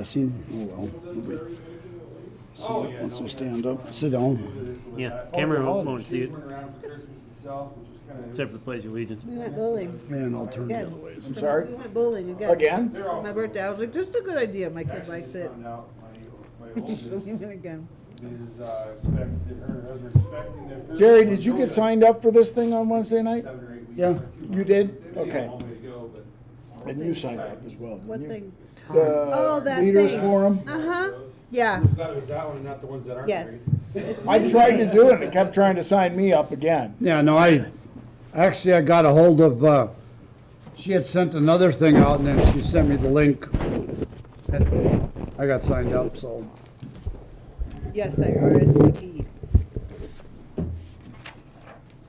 guessing. Oh well. Nobody see it once they stand up. Sit down. Yeah, camera won't see it. Except for the Pledge of Allegiance. We went bowling. Man, I'll turn the Again. other ways. I'm sorry? We went bowling again. Again? For my birthday. I was like, this is a good idea. My kid likes it. We went again. Jerry, did you get signed up for this thing on Wednesday night? Yeah. You did? Okay. And you signed up as well, didn't What you? thing? The that Leaders thing. Forum. Uh-huh. Yeah. It was that one and not the ones that aren't Yes. It's I tried to Wednesday. do it and it kept trying to sign me up again. Yeah, no, I got a hold of, she had sent another thing out and then she sent me the link. And I got signed up, so. Yes, I RSVP'd.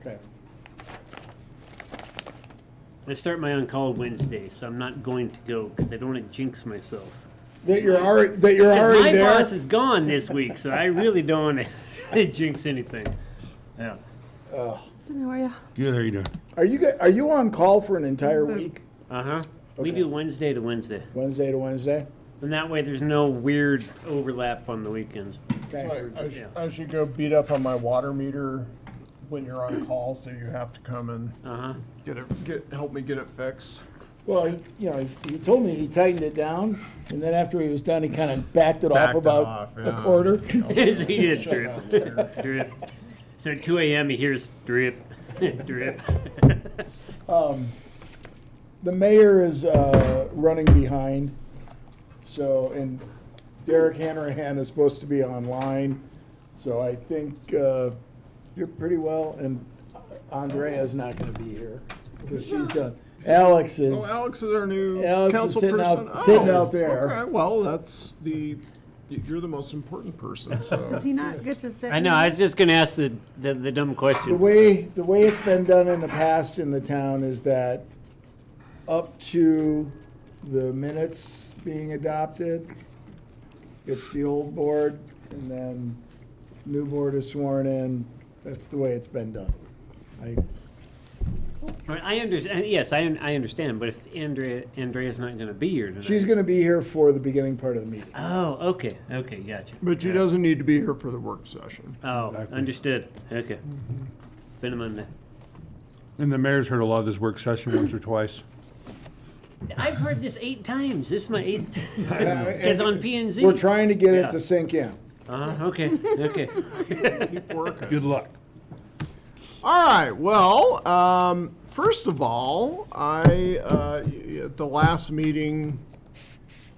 Okay. I start my on-call Wednesday, so I'm not going to go because I don't want to jinx myself. That you're already My there? boss is gone this week, so I really don't want to jinx anything. Yeah. So how are you? Good, how you doing? Are you on call for an entire week? Uh-huh. We Okay. do Wednesday to Wednesday. Wednesday to Wednesday? And that way there's no weird overlap on the weekends. Okay. I should go beat up on my water meter when you're on call, so you have to come and Uh-huh. help me get it fixed. Well, he told me he tightened it down, and then after he was done, he kind of backed it Backed off it about off, a yeah. quarter. Yes, he did. Drip. Drip. So at 2 a.m. he hears drip. Drip. The mayor is running behind, so, and Derek Hanrahan is supposed to be online, so I think you're pretty well, and Andrea's not gonna be here, because she's done. Alex is, Oh, Alex is our new Alex is council sitting person. out- sitting out there. Okay, well, you're the most important person, so. Does he not get to sit? I know, I was just going to ask the dumb the question. way it's been done in the past in the town is that up to the minutes being adopted, it's the old board, and then new board is sworn in. That's the way it's been done. I understand. Yes, I understand. But if Andrea's not going to be here tonight. She's gonna be here for the beginning part of the meeting. Oh, okay, gotcha. But she doesn't need to be here for the work session. Oh, Exactly. understood. Okay. Been a Monday. And the mayor's heard a lot of this work session once or twice. I've heard this 8 times. This is my 8th. It's on P&Z. We're trying to get Yeah. it to sink in. Okay. Keep working. Good luck. All right. Well, first of all, at the last meeting,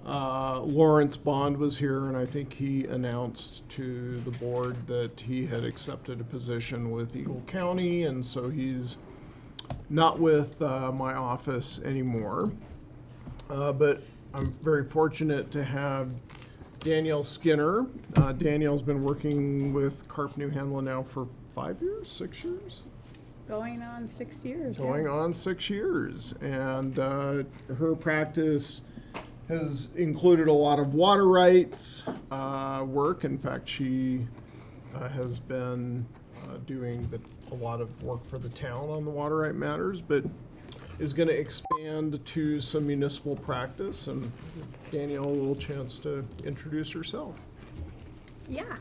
Lawrence Bond was here, and I think he announced to the board that he had accepted a position with Eagle County, and so he's not with my office anymore. But I'm very fortunate to have Danielle Skinner. Danielle's been working with Carp New Hanlon now for 5 years, 6 years? Going on 6 years. Going on 6 years. And her practice has included a lot of water rights work. In fact, she has been doing a lot of work for the town on the water right matters, but is going to expand to some municipal practice. And Danielle, a little chance to introduce herself. Yeah.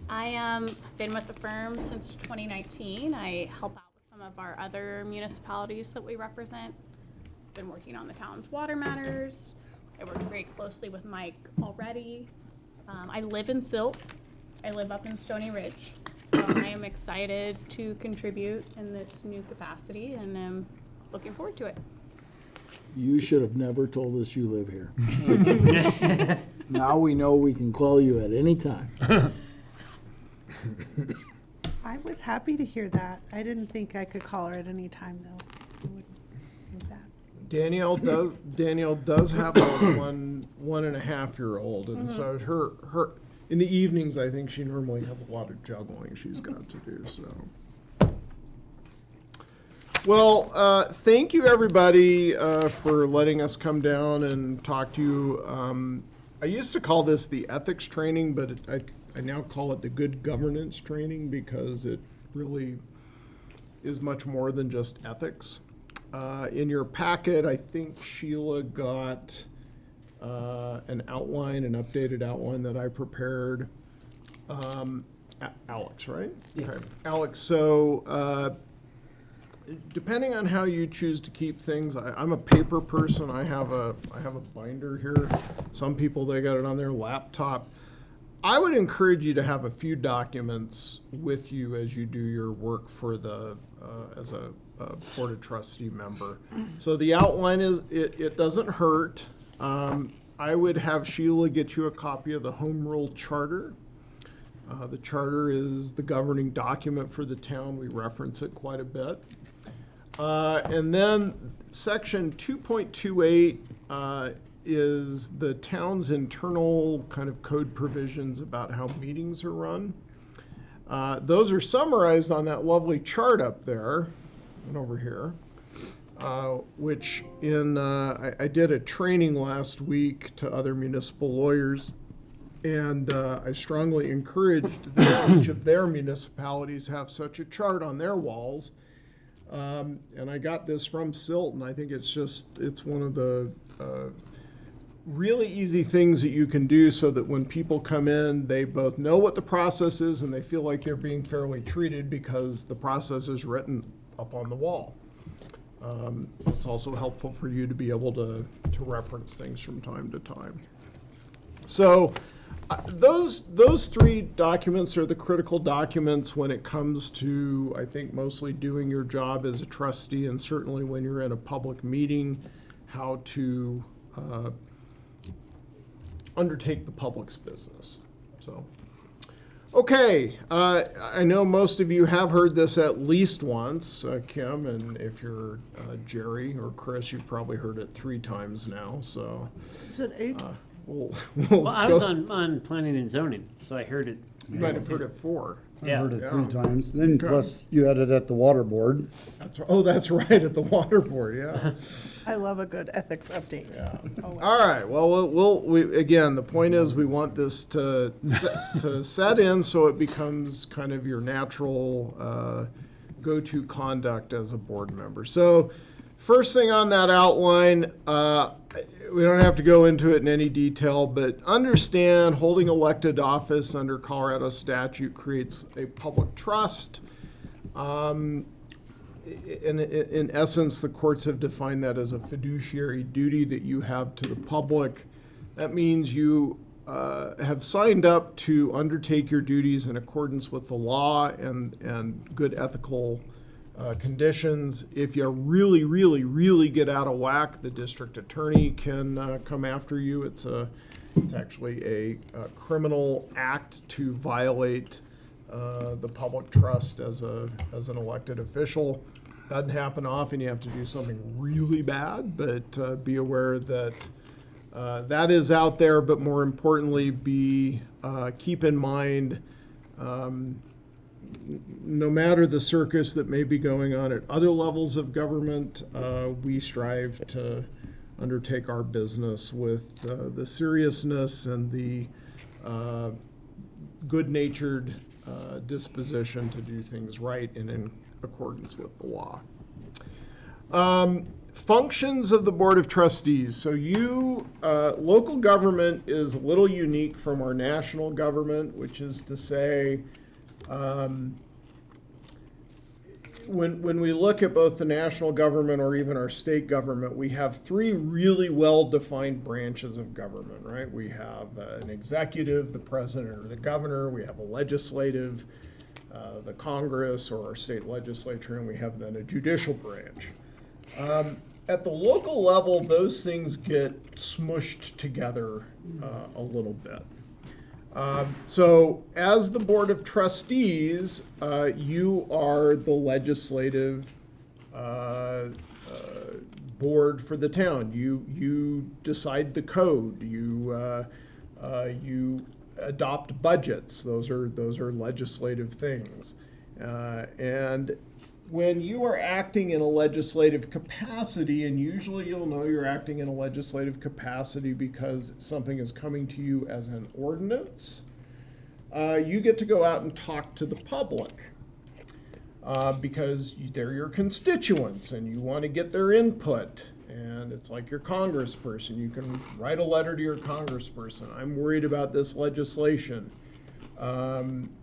I have been with the firm since 2019. I help out with some of our other municipalities that we represent. Been working on the town's water matters. I work very closely with Mike already. I live in Silt. I live up in Stony Ridge. So I am excited to contribute in this new capacity, and I'm looking forward to it. You should have never told us you live here. Now we know we can call you at any time. I was happy to hear that. I didn't think I could call her at any time, though. I wouldn't do that. Danielle does have a 1.5-year-old, and so her in the evenings, I think she normally has a lot of juggling she's got to do. So, well, thank you everybody for letting us come down and talk to you. I used to call this the ethics training, but I now call it the good governance training because it really is much more than just ethics. In your packet, I think Sheila got an outline, an updated outline that I prepared. Alex, right? Yes. Okay. Alex, so depending on how you choose to keep things, I'm a paper person. I have a binder here. Some people, they got it on their laptop. I would encourage you to have a few documents with you as you do your work for the as a Board of Trustee member. So the outline is, it doesn't hurt. I would have Sheila get you a copy of the Home Rule Charter. The charter is the governing document for the town. We reference it quite a bit. And then section 2.28 is the town's internal kind of code provisions about how meetings are run. Those are summarized on that lovely chart up there and over here, which I did a training last week to other municipal lawyers, and I strongly encouraged that each of their municipalities have such a chart on their walls. And I got this from Silt, and I think it's one of the really easy things that you can do so that when people come in, they both know what the process is and they feel like they're being fairly treated because the process is written up on the wall. It's also helpful for you to be able to reference things from time to time. So those three documents are the critical documents when it comes to, I think, mostly doing your job as a trustee, and certainly when you're in a public meeting, how to undertake the public's business. So, okay, I know most of you have heard this at least once, Kim, and if you're Jerry or Chris, you've probably heard it 3 times now, so. Is it 8? Well, I was on planning and zoning, so I heard it. You might have heard it 4. I Yeah. heard it Yeah. 3 times. Then plus you had it at the water board. That's right, at the water board, yeah. I love a good ethics update. Oh, All right, well, we again, the point is we want this to set in so it becomes kind of your natural go-to conduct as a board member. So first thing on that outline, we don't have to go into it in any detail, but understand holding elected office under Colorado statute creates a public trust. In essence, the courts have defined that as a fiduciary duty that you have to the public. That means you have signed up to undertake your duties in accordance with the law and good ethical conditions. If you really, really, really get out of whack, the district attorney can come after you. It's actually a criminal act to violate the public trust as an elected official. Doesn't happen often. You have to do something really bad, but be aware that that is out there. But more importantly, keep in mind, no matter the circus that may be going on at other levels of government, we strive to undertake our business with the seriousness and the good-natured disposition to do things right and in accordance with the law. Functions of the Board of Trustees. So local government is a little unique from our national government, which is to say, when we look at both the national government or even our state government, we have 3 really well-defined branches of government, right? We have an executive, the president or the governor. We have a legislative, the Congress or our state legislature, and we have then a judicial branch. At the local level, those things get smushed together a little bit. So as the Board of Trustees, you are the legislative board for the town. You decide the code. You adopt budgets. Those are legislative things. And when you are acting in a legislative capacity, and usually you'll know you're acting in a legislative capacity because something is coming to you as an ordinance, you get to go out and talk to the public because they're your constituents and you want to get their input. And it's like your congressperson. You can write a letter to your congressperson. I'm worried about this legislation.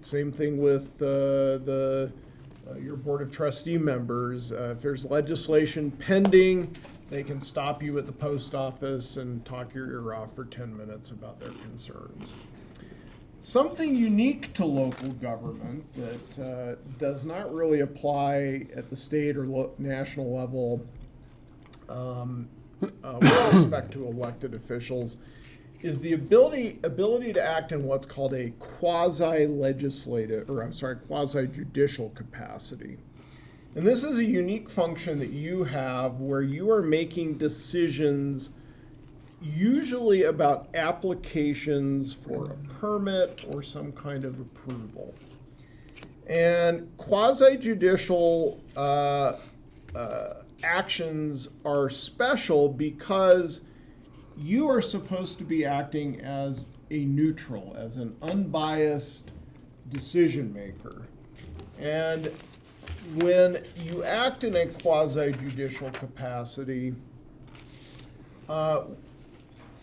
Same thing with your board of trustee members. If there's legislation pending, they can stop you at the post office and talk your ear off for 10 minutes about their concerns. Something unique to local government that does not really apply at the state or national level with respect to elected officials is the ability to act in what's called a quasi-judicial capacity. And this is a unique function that you have where you are making decisions usually about applications for a permit or some kind of approval. And quasi-judicial actions are special because you are supposed to be acting as a neutral, as an unbiased decision maker. And when you act in a quasi-judicial capacity,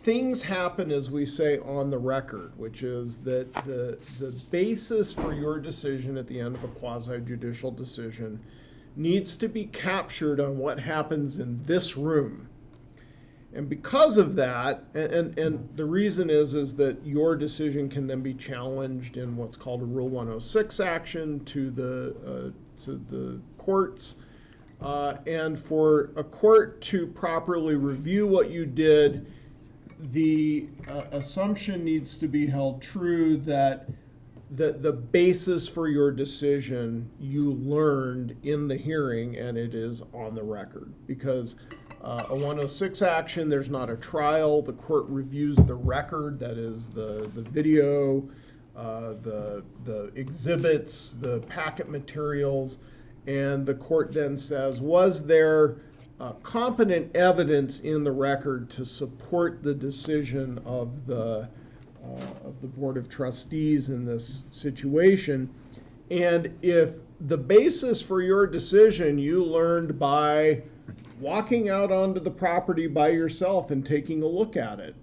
things happen, as we say, on the record, which is that the basis for your decision at the end of a quasi-judicial decision needs to be captured on what happens in this room. And because of that, and the reason is that your decision can then be challenged in what's called a Rule 106 action to the courts, and for a court to properly review what you did, the assumption needs to be held true that the basis for your decision you learned in the hearing and it is on the record. Because a 106 action, there's not a trial. The court reviews the record, that is the video, the exhibits, the packet materials, and the court then says, was there competent evidence in the record to support the decision of the Board of Trustees in this situation? And if the basis for your decision you learned by walking out onto the property by yourself and taking a look at it,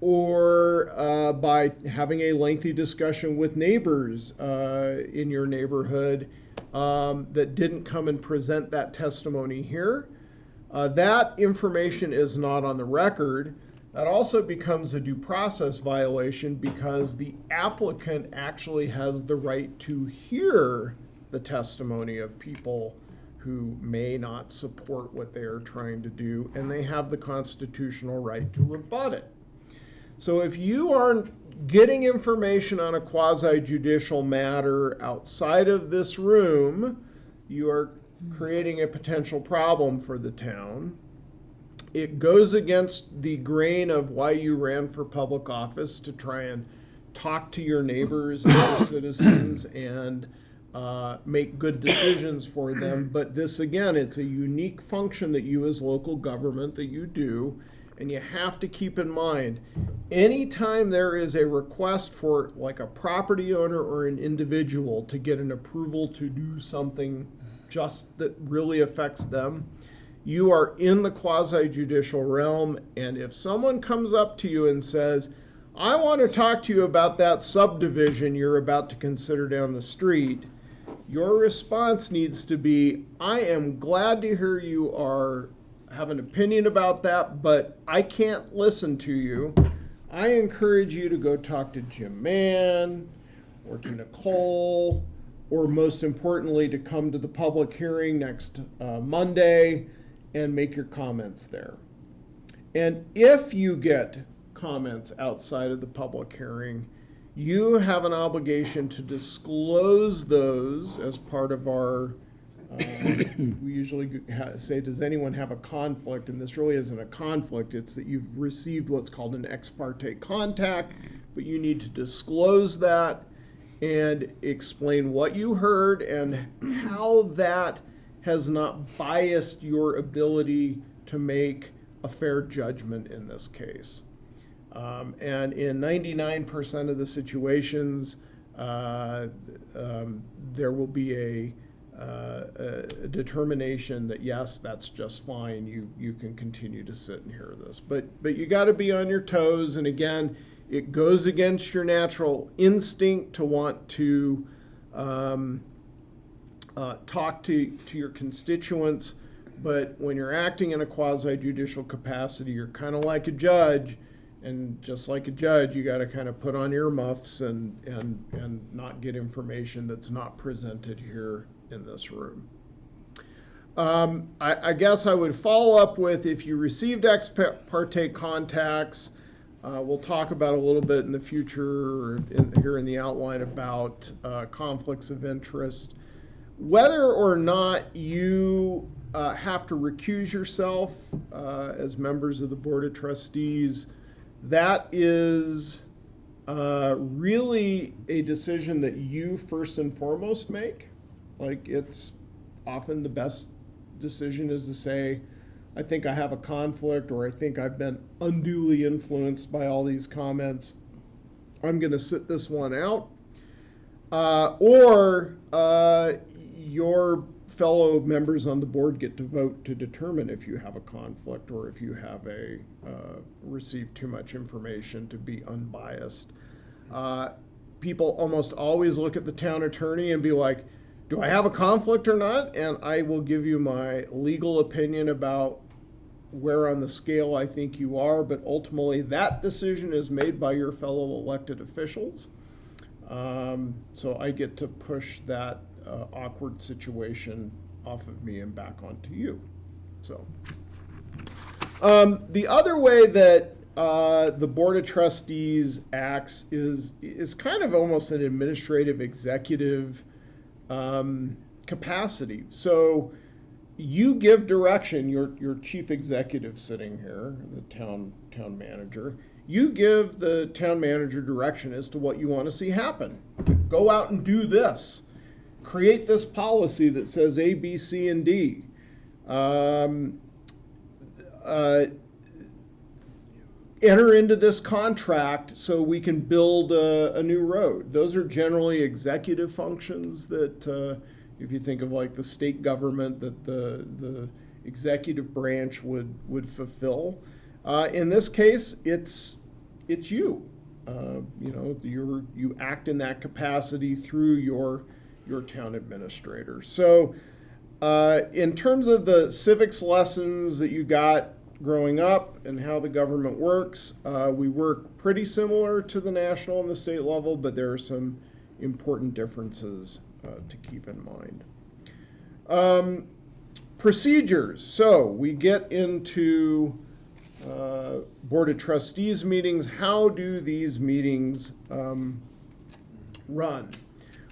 or by having a lengthy discussion with neighbors in your neighborhood that didn't come and present that testimony here, that information is not on the record. That also becomes a due process violation because the applicant actually has the right to hear the testimony of people who may not support what they are trying to do, and they have the constitutional right to rebut it. So if you aren't getting information on a quasi-judicial matter outside of this room, you are creating a potential problem for the town. It goes against the grain of why you ran for public office, to try and talk to your neighbors and your citizens and make good decisions for them. But this, again, it's a unique function that you as local government that you do. And you have to keep in mind, anytime there is a request for like a property owner or an individual to get an approval to do something just that really affects them, you are in the quasi-judicial realm. And if someone comes up to you and says, I want to talk to you about that subdivision you're about to consider down the street, your response needs to be, I am glad to hear you have an opinion about that, but I can't listen to you. I encourage you to go talk to Jim Mann or to Nicole, or most importantly, to come to the public hearing next Monday and make your comments there. And if you get comments outside of the public hearing, you have an obligation to disclose those as part of our we usually say, does anyone have a conflict? And this really isn't a conflict. It's that you've received what's called an ex parte contact, but you need to disclose that and explain what you heard and how that has not biased your ability to make a fair judgment in this case. And in 99% of the situations, there will be a determination that yes, that's just fine. You can continue to sit and hear this, but you got to be on your toes. And again, it goes against your natural instinct to want to talk to your constituents. But when you're acting in a quasi-judicial capacity, you're kind of like a judge. And just like a judge, you got to kind of put on earmuffs and not get information that's not presented here in this room. I guess I would follow up with, if you received ex parte contacts, we'll talk about a little bit in the future here in the outline about conflicts of interest. Whether or not you have to recuse yourself as members of the Board of Trustees, that is really a decision that you first and foremost make. Like, it's often the best decision is to say, I think I have a conflict, or I think I've been unduly influenced by all these comments. I'm going to sit this one out. Or your fellow members on the board get to vote to determine if you have a conflict or if you have received too much information to be unbiased. People almost always look at the town attorney and be like, do I have a conflict or not? And I will give you my legal opinion about where on the scale I think you are, but ultimately that decision is made by your fellow elected officials. So I get to push that awkward situation off of me and back onto you. So the other way that the Board of Trustees acts is kind of almost an administrative executive capacity. So you give direction, your chief executive sitting here, the town manager, you give the town manager direction as to what you want to see happen. Go out and do this. Create this policy that says A, B, C, and D. Enter into this contract so we can build a new road. Those are generally executive functions that, if you think of like the state government, that the executive branch would fulfill. In this case, it's you. You act in that capacity through your town administrator. So in terms of the civics lessons that you got growing up and how the government works, we work pretty similar to the national and the state level, but there are some important differences to keep in mind. Procedures. So we get into Board of Trustees meetings. How do these meetings run?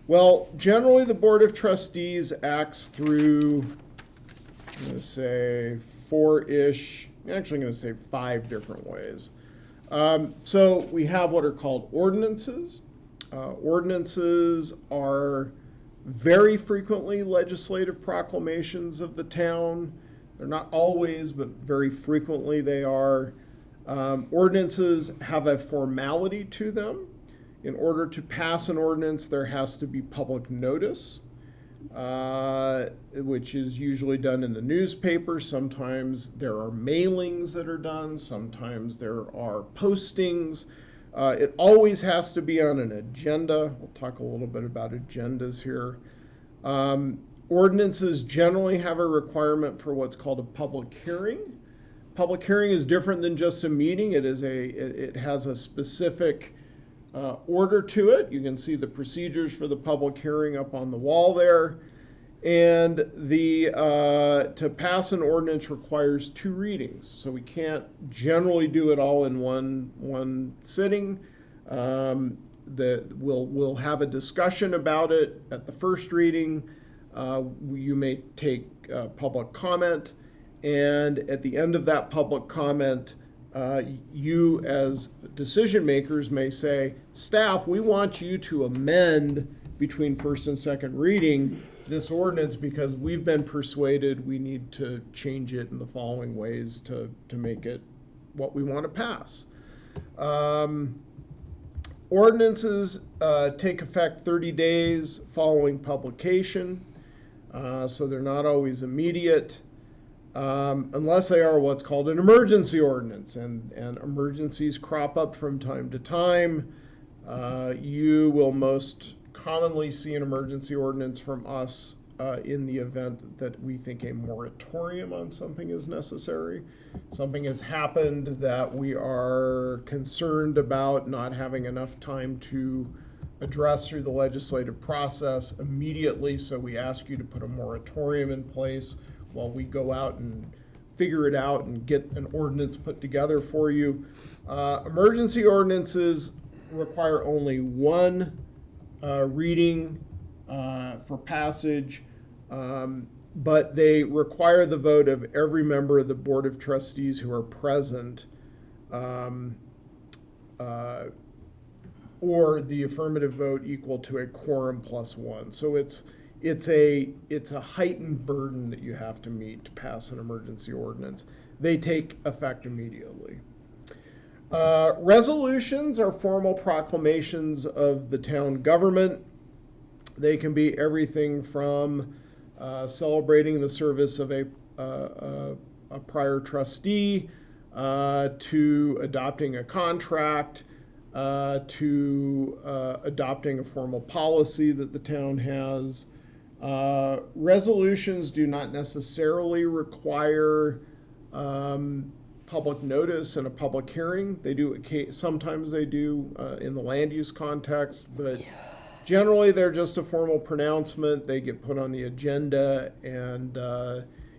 Well, generally the Board of Trustees acts through, I'm going to say, actually I'm going to say 5 different ways. So we have what are called ordinances. Ordinances are very frequently legislative proclamations of the town. They're not always, but very frequently they are. Ordinances have a formality to them. In order to pass an ordinance, there has to be public notice, which is usually done in the newspaper. Sometimes there are mailings that are done. Sometimes there are postings. It always has to be on an agenda. We'll talk a little bit about agendas here. Ordinances generally have a requirement for what's called a public hearing. Public hearing is different than just a meeting. It has a specific order to it. You can see the procedures for the public hearing up on the wall there. And to pass an ordinance requires 2 readings. So we can't generally do it all in one sitting. We'll have a discussion about it at the first reading. You may take public comment, and at the end of that public comment, you as decision makers may say, staff, we want you to amend between first and second reading this ordinance because we've been persuaded we need to change it in the following ways to make it what we want to pass. Ordinances take effect 30 days following publication. so they're not always immediate, unless they are what's called an emergency ordinance, and emergencies crop up from time to time. You will most commonly see an emergency ordinance from us in the event that we think a moratorium on something is necessary. Something has happened that we are concerned about not having enough time to address through the legislative process immediately, so we ask you to put a moratorium in place while we go out and figure it out and get an ordinance put together for you. Emergency ordinances require only one reading for passage, but they require the vote of every member of the Board of Trustees who are present, or the affirmative vote equal to a quorum plus one. So it's a heightened burden that you have to meet to pass an emergency ordinance. They take effect immediately. Resolutions are formal proclamations of the town government. They can be everything from celebrating the service of a prior trustee, to adopting a contract, to adopting a formal policy that the town has. Resolutions do not necessarily require public notice and a public hearing. They do, sometimes they do in the land use context, but generally they're just a formal pronouncement. They get put on the agenda, and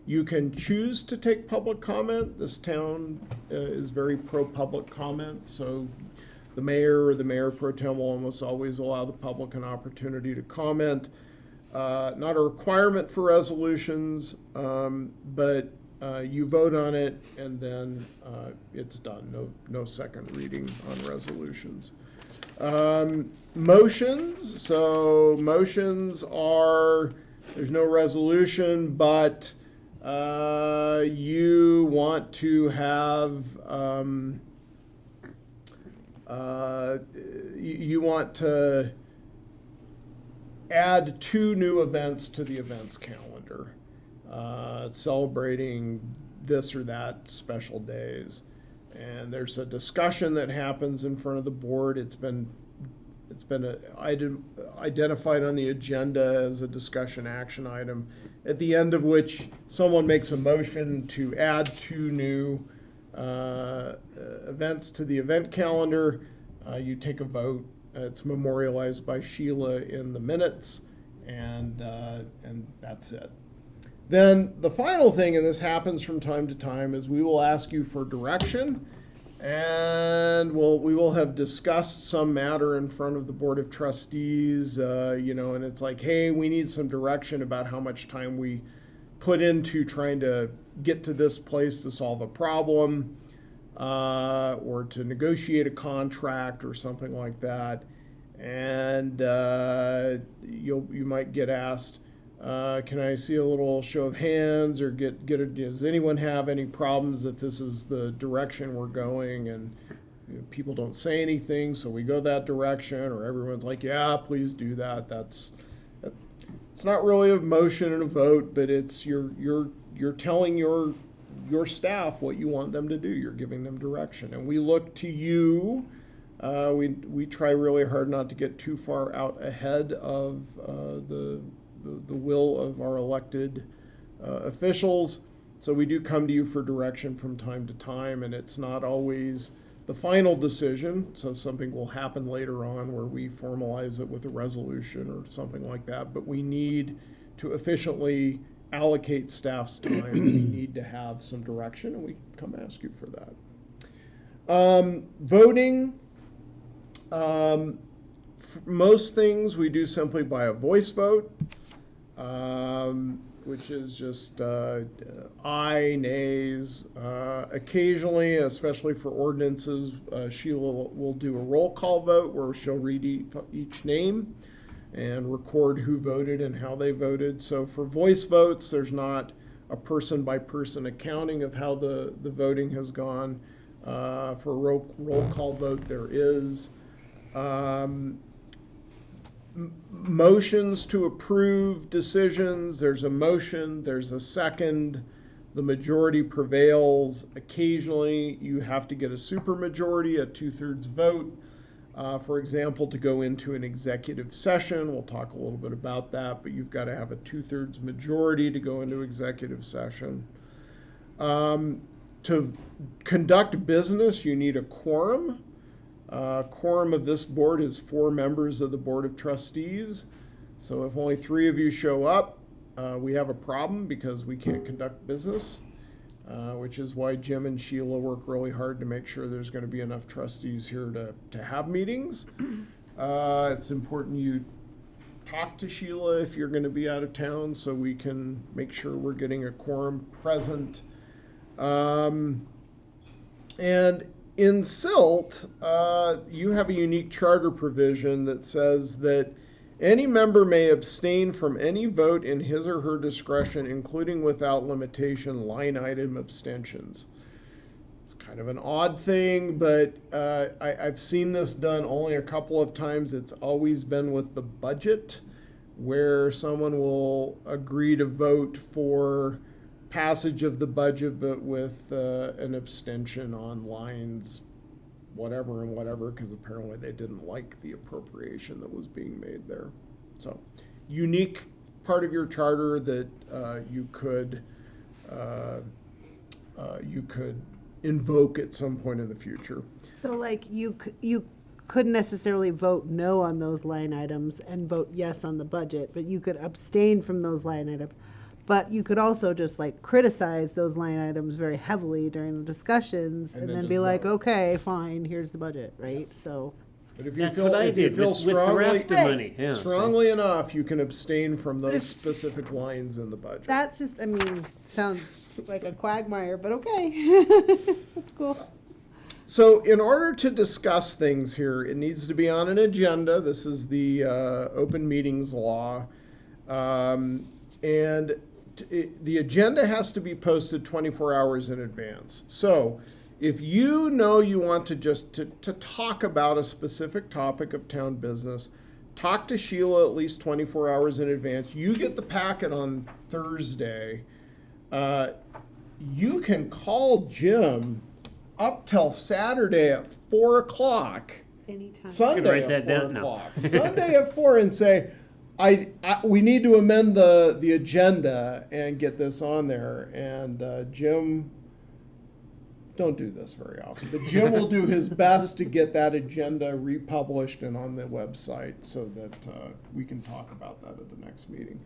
you can choose to take public comment. This town is very pro-public comment, so the mayor or the mayor pro tem will almost always allow the public an opportunity to comment. Not a requirement for resolutions, but you vote on it, and then it's done. No second reading on resolutions. Motions. So motions are, there's no resolution, but you want to have, you want to add 2 new events to the events calendar, celebrating this or that special days. And there's a discussion that happens in front of the board. It's been identified on the agenda as a discussion action item, at the end of which someone makes a motion to add 2 new events to the event calendar. You take a vote. It's memorialized by Sheila in the minutes, and that's it. Then the final thing, and this happens from time to time, is we will ask you for direction, and we will have discussed some matter in front of the Board of Trustees, and it's like, hey, we need some direction about how much time we put into trying to get to this place to solve a problem, or to negotiate a contract or something like that. And you might get asked, can I see a little show of hands, or does anyone have any problems if this is the direction we're going? And people don't say anything, so we go that direction, or everyone's like, yeah, please do that. It's not really a motion and a vote, but it's you're telling your staff what you want them to do. You're giving them direction, and we look to you. We try really hard not to get too far out ahead of the will of our elected officials. So we do come to you for direction from time to time, and it's not always the final decision. So something will happen later on where we formalize it with a resolution or something like that. But we need to efficiently allocate staff's time. We need to have some direction, and we come ask you for that. Voting. Most things we do simply by a voice vote, which is just aye, nays. Occasionally, especially for ordinances, Sheila will do a roll call vote where she'll read each name and record who voted and how they voted. So for voice votes, there's not a person-by-person accounting of how the voting has gone. For a roll call vote, there is. motions to approve decisions. There's a motion, there's a second, the majority prevails. Occasionally, you have to get a supermajority, a 2/3 vote. For example, to go into an executive session, we'll talk a little bit about that, but you've got to have a 2/3 majority to go into executive session. To conduct business, you need a quorum. Quorum of this board is 4 members of the Board of Trustees. So if only 3 of you show up, we have a problem because we can't conduct business, which is why Jim and Sheila work really hard to make sure there's going to be enough trustees here to have meetings. It's important you talk to Sheila if you're going to be out of town so we can make sure we're getting a quorum present. And in SILT, you have a unique charter provision that says that any member may abstain from any vote in his or her discretion, including without limitation line item abstentions. It's kind of an odd thing, but I've seen this done only a couple of times. It's always been with the budget, where someone will agree to vote for passage of the budget, but with an abstention on lines whatever and whatever, because apparently they didn't like the appropriation that was being made there. So, unique part of your charter that you could invoke at some point in the future. So like you couldn't necessarily vote no on those line items and vote yes on the budget, but you could abstain from those line items. But you could also just like criticize those line items very heavily during the discussions and then just be like, vote. okay, fine, here's the budget, right? So, But if you That's feel, what I if you did feel with the strongly, rafter money. Yeah, so- strongly enough, you can abstain from those specific lines in the budget. that's just, I mean, sounds like a quagmire, but okay. That's cool. So in order to discuss things here, it needs to be on an agenda. This is the open meetings law. The agenda has to be posted 24 hours in advance. So if you know you want to just to talk about a specific topic of town business, talk to Sheila at least 24 hours in advance. You get the packet on Thursday. You can call Jim up till Saturday at 4 o'clock. Anytime. Sunday write at that 4 down now. o'clock. Sunday at 4 and say, we need to amend the agenda and get this on there. And Jim, don't do this very often, but Jim will do his best to get that agenda republished and on the website so that we can talk about that at the next meeting.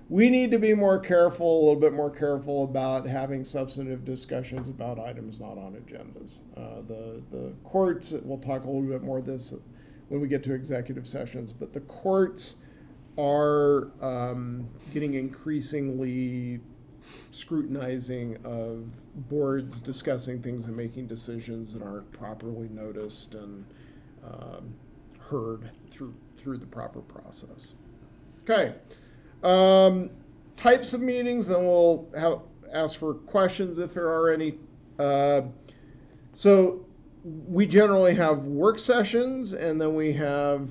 We need to be more careful, a little bit more careful about having substantive discussions about items not on agendas. The courts, we'll talk a little bit more of this when we get to executive sessions, but the courts are getting increasingly scrutinizing of boards discussing things and making decisions that aren't properly noticed and heard through the proper process. Okay. Types of meetings, then we'll ask for questions if there are any. So we generally have work sessions and then we have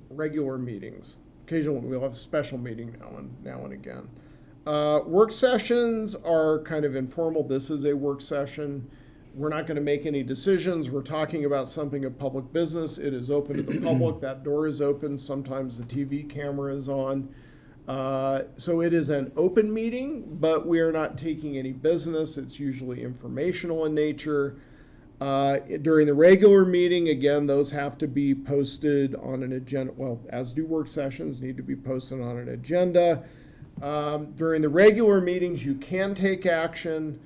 regular meetings. Occasionally we'll have a special meeting now and again. Work sessions are kind of informal. This is a work session. We're not going to make any decisions. We're talking about something of public business. It is open to the public. That door is open. Sometimes the TV camera is on. So it is an open meeting, but we are not taking any business. It's usually informational in nature. During the regular meeting, again, those have to be posted on an agenda. Well, as do work sessions, need to be posted on an agenda. During the regular meetings, you can take action.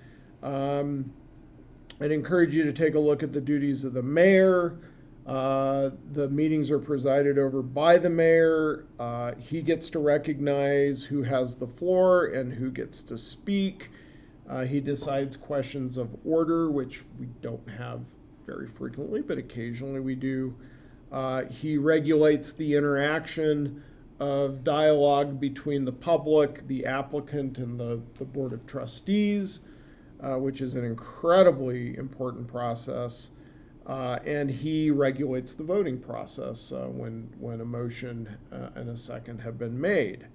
I'd encourage you to take a look at the duties of the mayor. The meetings are presided over by the mayor. He gets to recognize who has the floor and who gets to speak. He decides questions of order, which we don't have very frequently, but occasionally we do. He regulates the interaction of dialogue between the public, the applicant, and the Board of Trustees, which is an incredibly important process. And he regulates the voting process when a motion and a second have been made.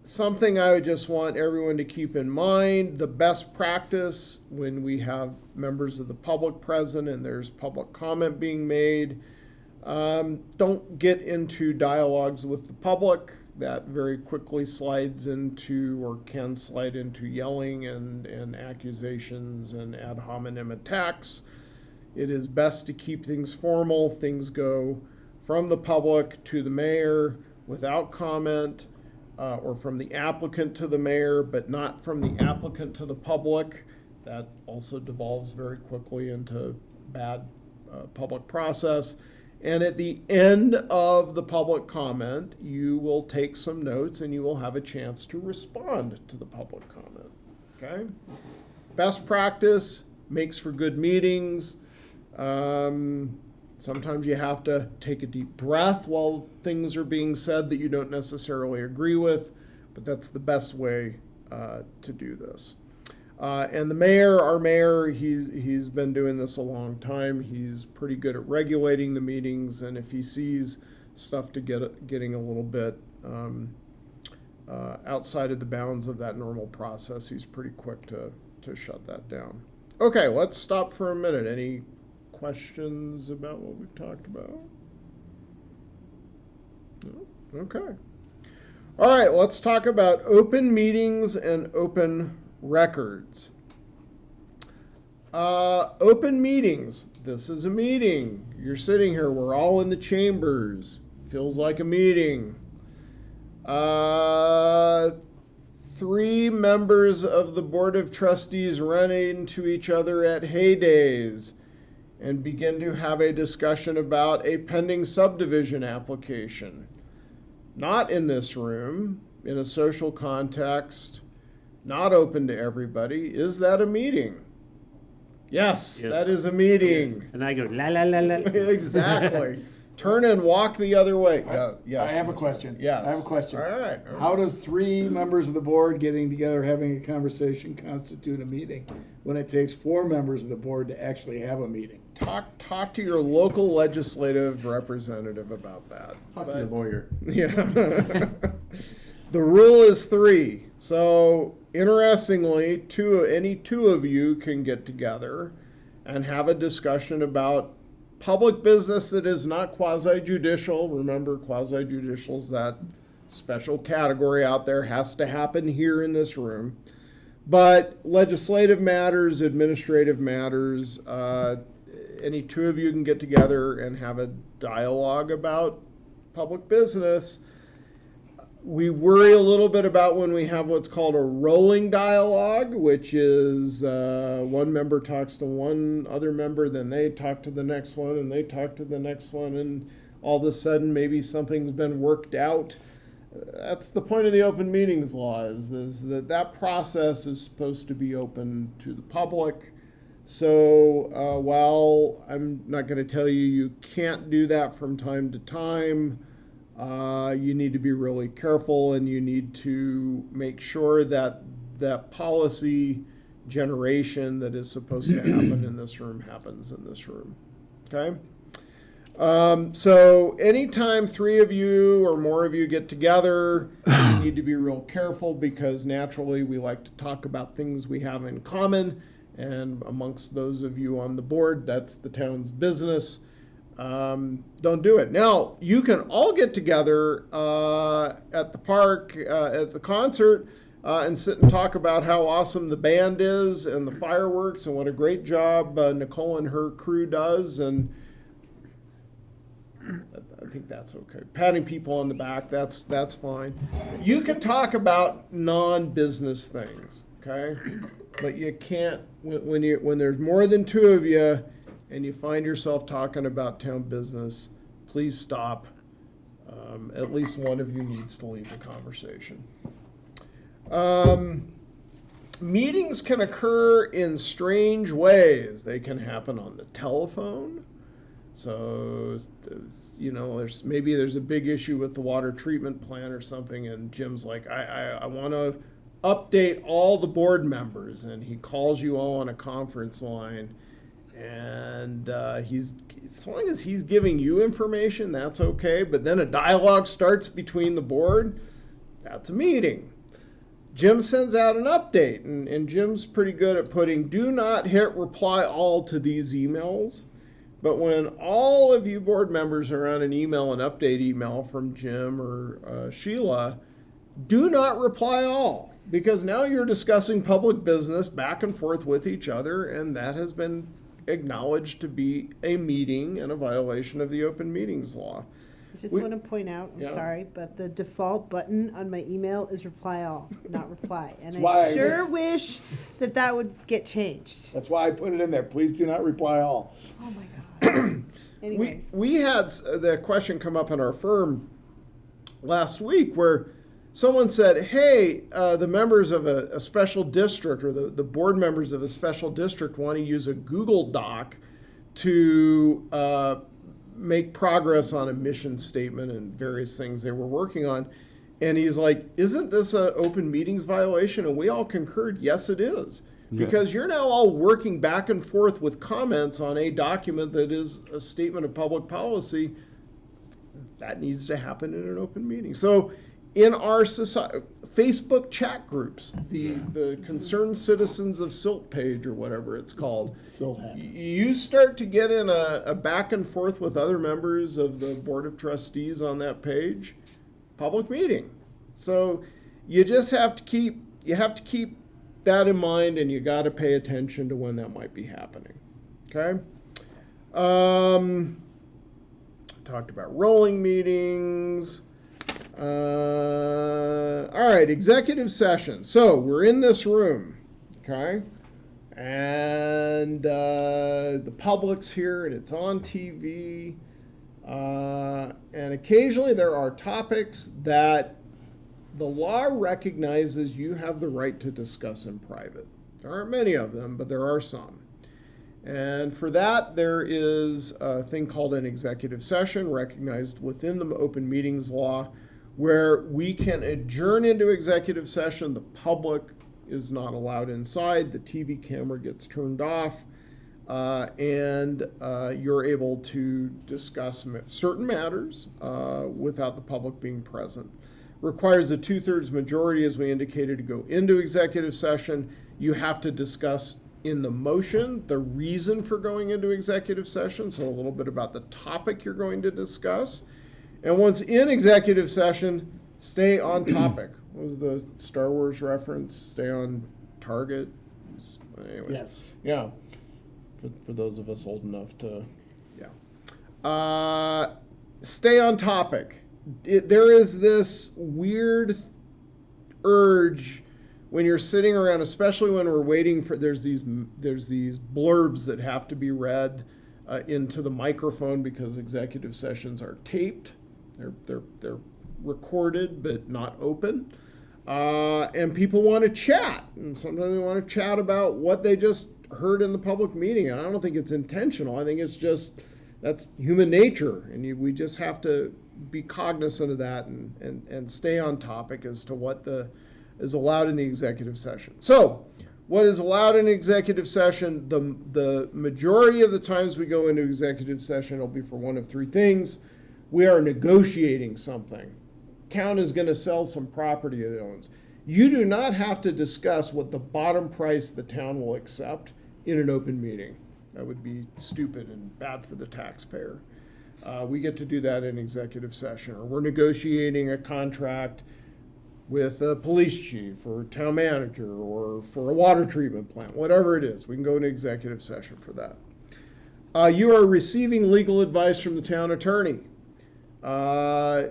Something I would just want everyone to keep in mind, the best practice when we have members of the public present and there's public comment being made, don't get into dialogues with the public. That very quickly slides into, or can slide into, yelling and accusations and ad hominem attacks. It is best to keep things formal. Things go from the public to the mayor without comment, or from the applicant to the mayor, but not from the applicant to the public. That also devolves very quickly into bad public process. And at the end of the public comment, you will take some notes and you will have a chance to respond to the public comment. Okay? Best practice makes for good meetings. Sometimes you have to take a deep breath while things are being said that you don't necessarily agree with, but that's the best way to do this. And the mayor, our mayor, he's been doing this a long time. He's pretty good at regulating the meetings, and if he sees stuff getting a little bit outside of the bounds of that normal process, he's pretty quick to shut that down. Okay, let's stop for a minute. Any questions about what we've talked about? No? Okay. All right, let's talk about open meetings and open records. Open meetings. This is a meeting. You're sitting here. We're all in the chambers. Feels like a meeting. 3 members of the Board of Trustees run into each other at Haydays and begin to have a discussion about a pending subdivision application. Not in this room, in a social context, not open to everybody. Is that a meeting? Yes, Yes. that is a meeting. And I go, la, la, la, la. Exactly. Turn and walk the other way. Yes. I have a question. Yes. I have a question. All right. How does 3 members of the board getting together, having a conversation constitute a meeting when it takes 4 members of the board to actually have a meeting? Talk to your local legislative representative about that. Talk to your lawyer. Yeah. The rule is 3. So interestingly, any two of you can get together and have a discussion about public business that is not quasi-judicial. Remember, quasi-judicial is that special category out there, has to happen here in this room. But legislative matters, administrative matters, any two of you can get together and have a dialogue about public business. We worry a little bit about when we have what's called a rolling dialogue, which is one member talks to one other member, then they talk to the next one, and they talk to the next one, and all of a sudden maybe something's been worked out. That's the point of the open meetings law, is that process is supposed to be open to the public. So while I'm not going to tell you can't do that from time to time, you need to be really careful, and you need to make sure that that policy generation that is supposed to happen in this room happens in this room. Okay? So anytime 3 of you or more of you get together, you need to be real careful, because naturally we like to talk about things we have in common. And amongst those of you on the board, that's the town's business. Don't do it. Now, you can all get together at the park, at the concert, and sit and talk about how awesome the band is and the fireworks and what a great job Nicole and her crew does. And I think that's okay. Patting people on the back, that's fine. You can talk about non-business things, okay? But you can't, when there's more than 2 of you and you find yourself talking about town business, please stop. At least one of you needs to leave the conversation. Meetings can occur in strange ways. They can happen on the telephone. So, there's a big issue with the water treatment plant or something, and Jim's like, I want to update all the board members, and he calls you all on a conference line, And he's, as long as he's giving you information, that's okay. But then a dialogue starts between the board, that's a meeting. Jim sends out an update, and Jim's pretty good at putting do not hit reply all to these emails. But when all of you board members are on an email, an update email from Jim or Sheila, do not reply all, because now you're discussing public business back and forth with each other, and that has been acknowledged to be a meeting and a violation of the open meetings law. I just We- want to point out, I'm Yeah. sorry, but the default button on my email is reply all, not reply. And why I I- sure wish that that would get changed. That's why I put it in there. Please do not reply all. Oh my God. Anyways. We had the question come up in our firm last week where someone said, hey, the members of a special district or the board members of a special district want to use a Google Doc to make progress on a mission statement and various things they were working on. And he's like, isn't this an open meetings violation? And we all concurred, yes, it is. Because you're now all working back and forth with comments on a document that is a statement of public policy. That needs to happen in an open meeting. So in our society, Facebook chat groups, the Concerned Citizens of Silt page or whatever it's called, Still happens. you start to get in a back and forth with other members of the Board of Trustees on that page, public meeting. So you just have to keep that in mind, and you got to pay attention to when that might be happening. Okay? Talked about rolling meetings. All right, executive session. So we're in this room, okay? And the public's here, and it's on TV. And occasionally there are topics that the law recognizes you have the right to discuss in private. There aren't many of them, but there are some. And for that, there is a thing called an executive session recognized within the open meetings law, where we can adjourn into executive session. The public is not allowed inside. The TV camera gets turned off. And you're able to discuss certain matters without the public being present. Requires a 2/3 majority, as we indicated, to go into executive session. You have to discuss in the motion the reason for going into executive session, so a little bit about the topic you're going to discuss. And once in executive session, stay on topic. What was the Star Wars reference? Stay on target? Anyways, Yes. yeah. For those of us old enough to, yeah. Stay on topic. There is this weird urge when you're sitting around, especially when we're waiting for, there's these blurbs that have to be read into the microphone because executive sessions are taped. They're recorded but not open. And people want to chat, and sometimes they want to chat about what they just heard in the public meeting. And I don't think it's intentional. I think it's just, that's human nature, and we just have to be cognizant of that and stay on topic as to what is allowed in the executive session. So what is allowed in executive session, the majority of the times we go into executive session, it'll be for one of three things. We are negotiating something. Town is going to sell some property it owns. You do not have to discuss what the bottom price the town will accept in an open meeting. That would be stupid and bad for the taxpayer. We get to do that in executive session, or we're negotiating a contract with a police chief or town manager or for a water treatment plant, whatever it is. We can go into executive session for that. You are receiving legal advice from the town attorney. I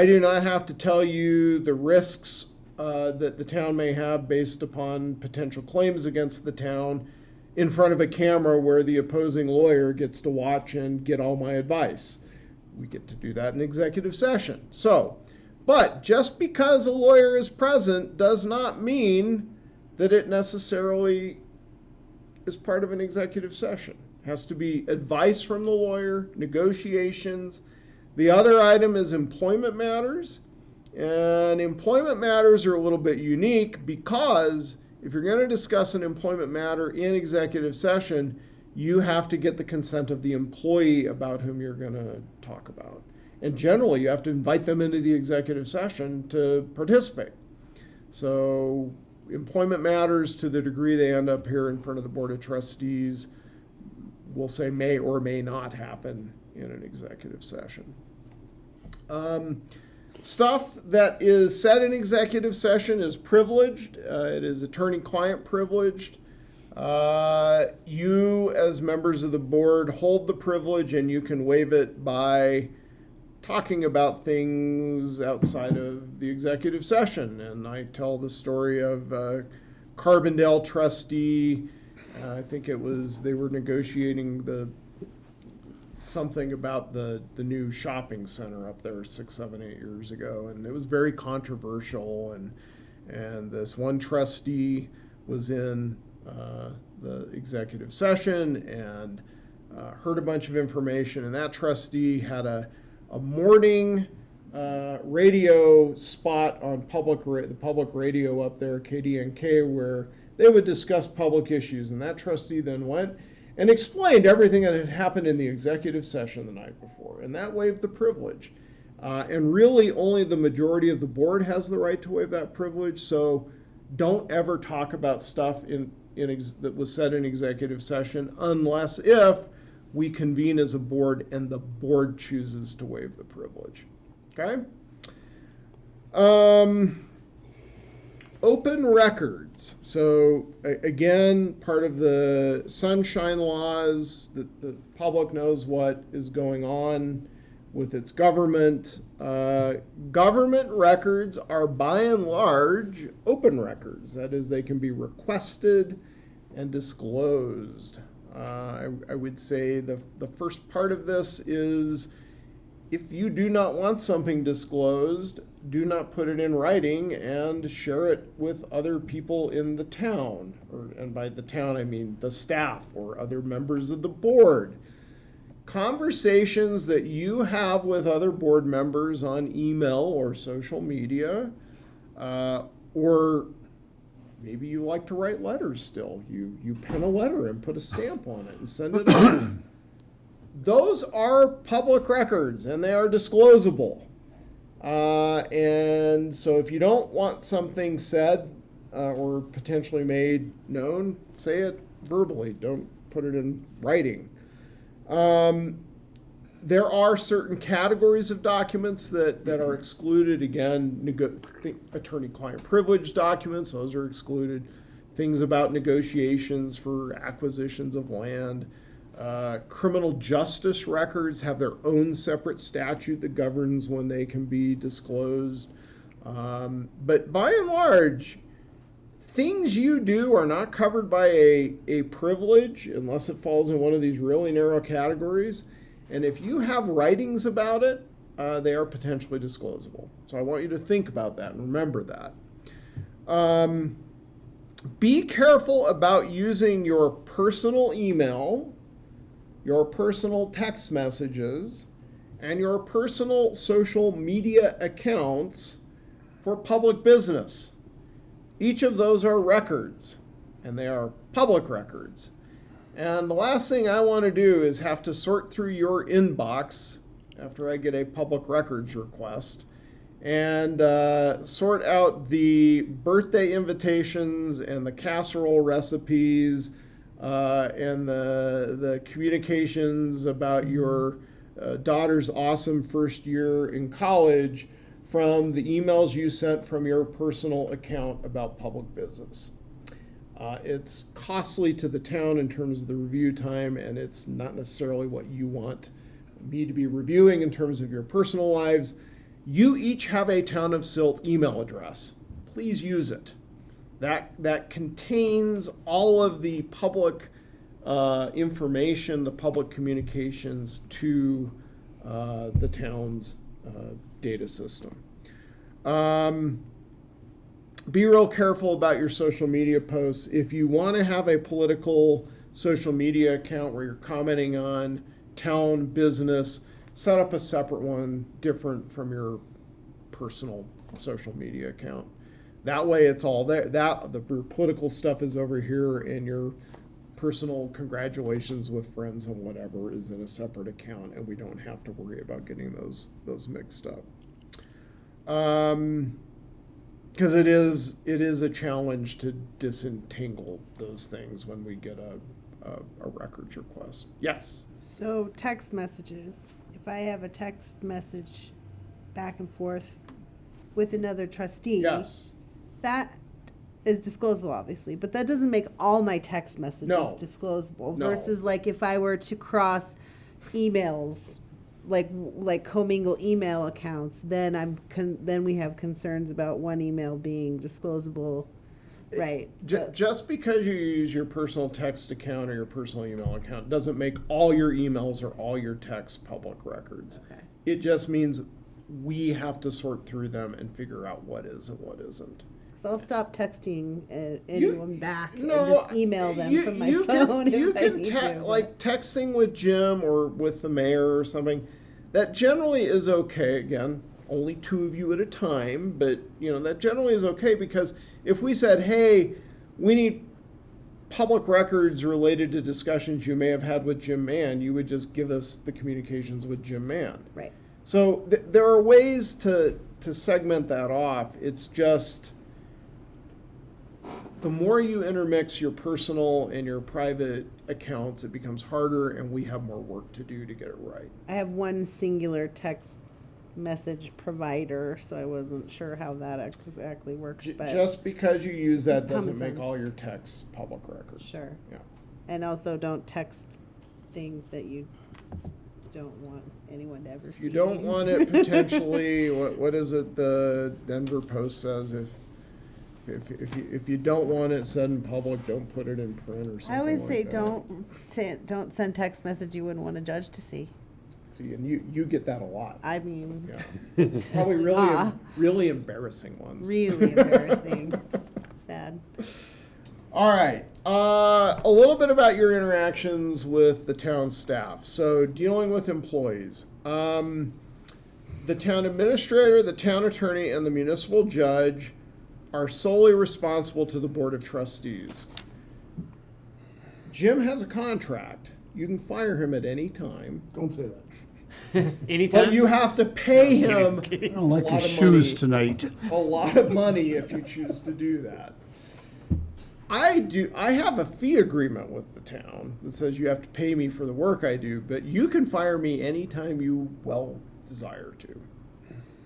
do not have to tell you the risks that the town may have based upon potential claims against the town in front of a camera where the opposing lawyer gets to watch and get all my advice. We get to do that in executive session. But just because a lawyer is present does not mean that it necessarily is part of an executive session. It has to be advice from the lawyer, negotiations. The other item is employment matters. And employment matters are a little bit unique because if you're going to discuss an employment matter in executive session, you have to get the consent of the employee about whom you're going to talk about. And generally, you have to invite them into the executive session to participate. So employment matters, to the degree they end up here in front of the Board of Trustees, we'll say may or may not happen in an executive session. Stuff that is said in executive session is privileged. It is attorney-client privileged. You, as members of the board, hold the privilege, and you can waive it by talking about things outside of the executive session. And I tell the story of Carbondale trustee. I think they were negotiating something about the new shopping center up there 6, 7, 8 years ago, and it was very controversial. And this one trustee was in the executive session and heard a bunch of information, and that trustee had a morning radio spot on the public radio up there, KDNK, where they would discuss public issues. And that trustee then went and explained everything that had happened in the executive session the night before, and that waived the privilege. And really, only the majority of the board has the right to waive that privilege. So don't ever talk about stuff that was said in executive session unless if we convene as a board and the board chooses to waive the privilege. Okay? Open records. So again, part of the sunshine laws, the public knows what is going on with its government. Government records are by and large open records. That is, they can be requested and disclosed. I would say the first part of this is, if you do not want something disclosed, do not put it in writing and share it with other people in the town. And by the town, I mean the staff or other members of the board. Conversations that you have with other board members on email or social media, or maybe you like to write letters still. You pen a letter and put a stamp on it and send it on. Those are public records, and they are disclosable. And so if you don't want something said or potentially made known, say it verbally. Don't put it in writing. There are certain categories of documents that are excluded. Again, attorney-client privilege documents, those are excluded. Things about negotiations for acquisitions of land. Criminal justice records have their own separate statute that governs when they can be disclosed. But by and large, things you do are not covered by a privilege unless it falls in one of these really narrow categories. And if you have writings about it, they are potentially disclosable. So I want you to think about that and remember that. Be careful about using your personal email, your personal text messages, and your personal social media accounts for public business. Each of those are records, and they are public records. And the last thing I want to do is have to sort through your inbox after I get a public records request and sort out the birthday invitations and the casserole recipes and the communications about your daughter's awesome first year in college from the emails you sent from your personal account about public business. It's costly to the town in terms of the review time, and it's not necessarily what you want me to be reviewing in terms of your personal lives. You each have a Town of Silt email address. Please use it. That contains all of the public information, the public communications to the town's data system. Be real careful about your social media posts. If you want to have a political social media account where you're commenting on town business, set up a separate one different from your personal social media account. That way it's all there. The political stuff is over here, and your personal congratulations with friends and whatever is in a separate account, and we don't have to worry about getting those mixed up. Because it is a challenge to disentangle those things when we get a records request. Yes. So text messages, if I have a text message back and forth with another trustee. Yes. That is disclosable, obviously, but that doesn't make all my text messages No. disclosable. No. Versus like if I were to cross emails, like commingle email accounts, then then we have concerns about one email being disclosable, right? But- Just because you use your personal text account or your personal email account doesn't make all your emails or all your texts public records. Okay. It just means we have to sort through them and figure out what is and what isn't. So I'll stop texting anyone back and No, just email them from my you phone Can, you if I can need to. like texting with Jim or with the mayor or something. That generally is okay. Again, only 2 of you at a time, but that generally is okay, because if we said, "Hey, we need public records related to discussions you may have had with Jim Mann," you would just give us the communications with Jim Mann. Right. So there are ways to segment that off. It's just the more you intermix your personal and your private accounts, it becomes harder, and we have more work to do to get it right. I have one singular text message provider, so I wasn't sure how that exactly works, but. Just because you use that Common doesn't make sense. all your texts public records. Sure. Yeah. And also don't text things that you don't want anyone to ever see. You don't want it potentially, what is it the Denver Post says, if you don't want it said in public, don't put it in print or something I always like say that. don't send text message you wouldn't want a judge to see. See, and you get that a lot. I mean, Yeah. Probably really, Ah. really embarrassing ones. really embarrassing. It's bad. All right. A little bit about your interactions with the town staff. So dealing with employees. The town administrator, the town attorney, and the municipal judge are solely responsible to the Board of Trustees. Jim has a contract. You can fire him at any time. Don't say that. Anytime. But you have to pay him I don't like a your lot of shoes money. tonight. A lot of money if you choose to do that. I have a fee agreement with the town that says you have to pay me for the work I do, but you can fire me anytime you well desire to.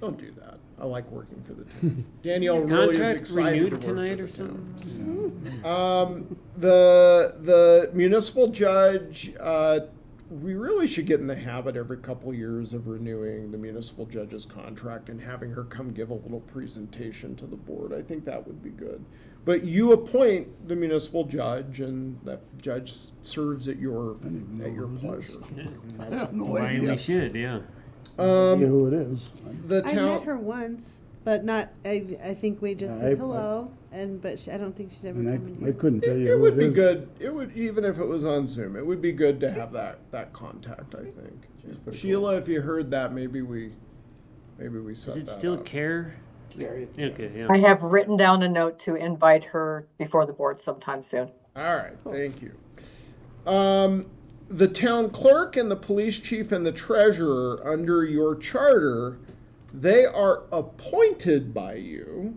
Don't do that. I like working for the town. Danielle really is Contract excited to renewed work tonight for or the town. something? The municipal judge, we really should get in the habit every couple years of renewing the municipal judge's contract and having her come give a little presentation to the board. I think that would be good. But you appoint the municipal judge, and that judge serves at your pleasure. I have no Why we idea. should, yeah. Idea who it is. The I met town, her once, but not. I think we just Yeah, said I- hello, but I don't think she's ever come in And I here. couldn't tell you it who would it be is. good. It would, even if it was on Zoom, it would be good to have that contact, I think. Sheila, if you heard that, maybe we set Is it that still up. CARE? Okay, yeah. I have written down a note to invite her before the board sometime soon. All right, thank you. The town clerk and the police chief and the treasurer, under your charter, they are appointed by you,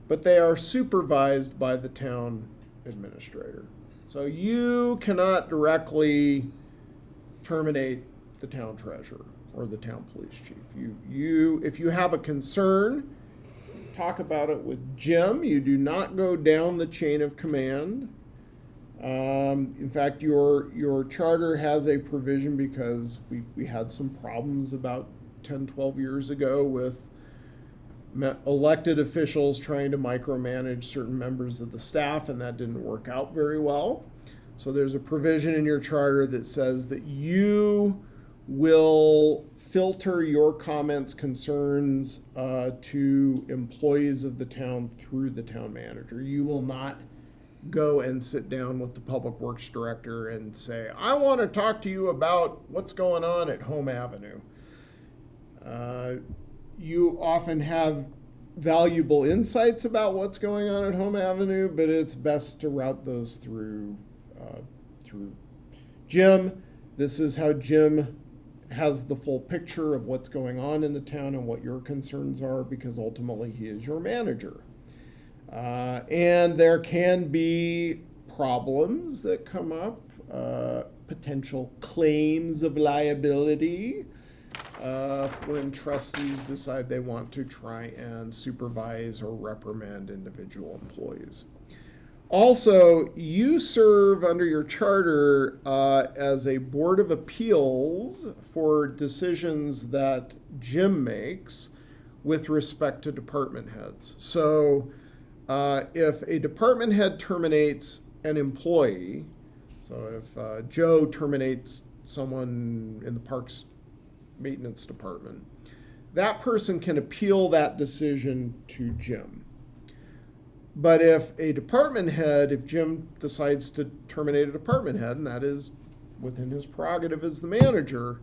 but they are supervised by the town administrator. So you cannot directly terminate the town treasurer or the town police chief. If you have a concern, talk about it with Jim. You do not go down the chain of command. In fact, your charter has a provision, because we had some problems about 10, 12 years ago with elected officials trying to micromanage certain members of the staff, and that didn't work out very well. So there's a provision in your charter that says that you will filter your comments, concerns to employees of the town through the town manager. You will not go and sit down with the public works director and say, I want to talk to you about what's going on at Home Avenue. You often have valuable insights about what's going on at Home Avenue, but it's best to route those through through Jim. This is how Jim has the full picture of what's going on in the town and what your concerns are, because ultimately he is your manager. And there can be problems that come up, potential claims of liability, when trustees decide they want to try and supervise or reprimand individual employees. Also, you serve under your charter as a board of appeals for decisions that Jim makes with respect to department heads. So if a department head terminates an employee, so if Joe terminates someone in the parks maintenance department, that person can appeal that decision to Jim. But if a department head, if Jim decides to terminate a department head, and that is within his prerogative as the manager,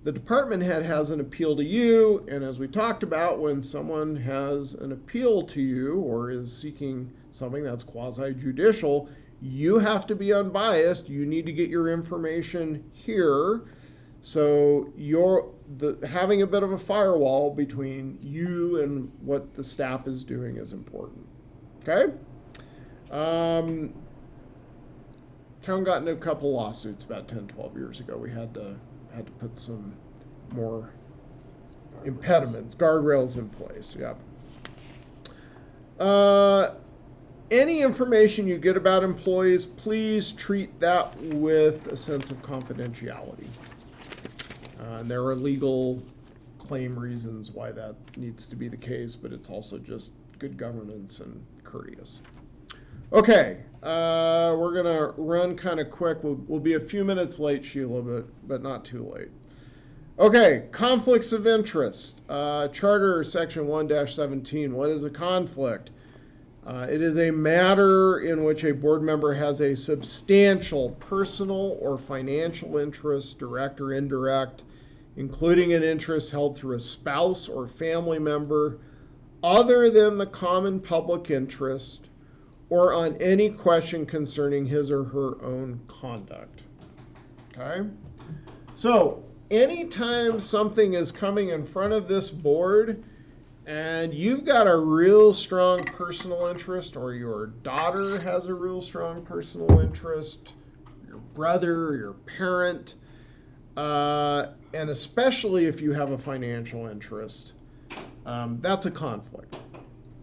the department head has an appeal to you. And as we talked about, when someone has an appeal to you or is seeking something that's quasi-judicial, you have to be unbiased. You need to get your information here. So having a bit of a firewall between you and what the staff is doing is important. Okay? Town got into a couple lawsuits about 10, 12 years ago. We had to put some more impediments, guardrails in place. Yeah. Any information you get about employees, please treat that with a sense of confidentiality. And there are legal claim reasons why that needs to be the case, but it's also just good governance and courteous. Okay, we're gonna run kind of quick. We'll be a few minutes late, Sheila, but not too late. Okay, conflicts of interest. Charter section 1-17. What is a conflict? It is a matter in which a board member has a substantial personal or financial interest, direct or indirect, including an interest held through a spouse or family member, other than the common public interest, or on any question concerning his or her own conduct. Okay? So, anytime something is coming in front of this board and you've got a real strong personal interest, or your daughter has a real strong personal interest, your brother, or your parent, and especially if you have a financial interest, that's a conflict.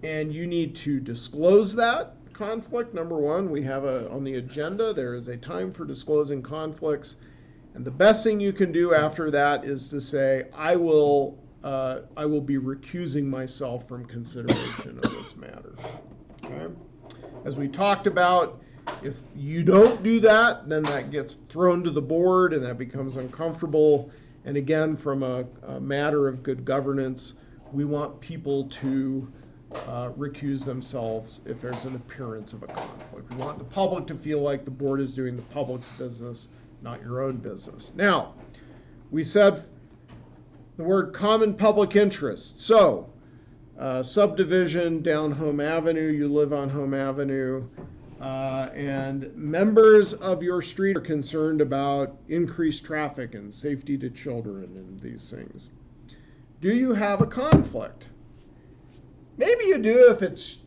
And you need to disclose that conflict. Number one, we have on the agenda, there is a time for disclosing conflicts. And the best thing you can do after that is to say, I will be recusing myself from consideration of this matter. Okay? As we talked about, if you don't do that, then that gets thrown to the board and that becomes uncomfortable. And again, from a matter of good governance, we want people to recuse themselves if there's an appearance of a conflict. We want the public to feel like the board is doing the public's business, not your own business. Now, we said the word common public interest. So, subdivision down Home Avenue, you live on Home Avenue, and members of your street are concerned about increased traffic and safety to children and these things. Do you have a conflict? Maybe you do if